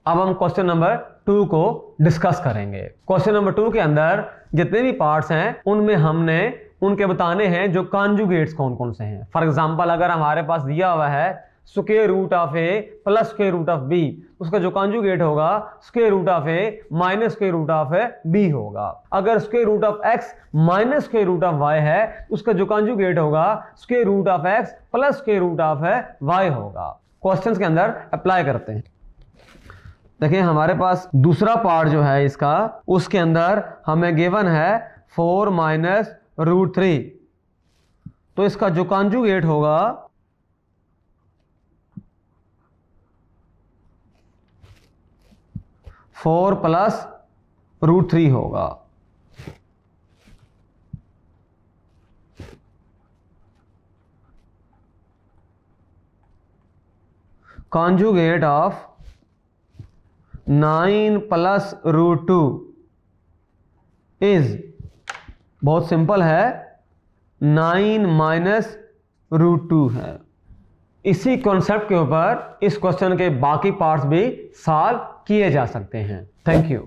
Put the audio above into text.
अब हम question number 2 को डिस्कस करेंगे। क्वेश्चन नंबर 2 के अंदर जितने भी पार्ट्स हैं उनमें हमने उनके बताने हैं जो कॉन्जुगेट्स कौन कौन से हैं। फॉर एग्जांपल अगर हमारे पास दिया हुआ है square root of A plus square root of B, उसका जो कॉन्जुगेट होगा square root of A minus square root of B होगा। अगर square root of X minus square root of Y है, उसका जो कॉन्जुगेट होगा square root of X plus square root of Y होगा। क्वेश्चंस के अंदर अप्लाई करते हैं। देखिए हमारे पास दूसरा पार्ट जो है इसका, उसके अंदर हमें गिवन है 4 माइनस रूट 3, तो इसका जो कॉन्जुगेट होगा फोर प्लस रूट 3 होगा। Conjugate of 9 plus root 2 is, बहुत सिंपल है, 9 माइनस रूट 2 है। इसी कॉन्सेप्ट के ऊपर इस क्वेश्चन के बाकी पार्ट्स भी सॉल्व किए जा सकते हैं। Thank you.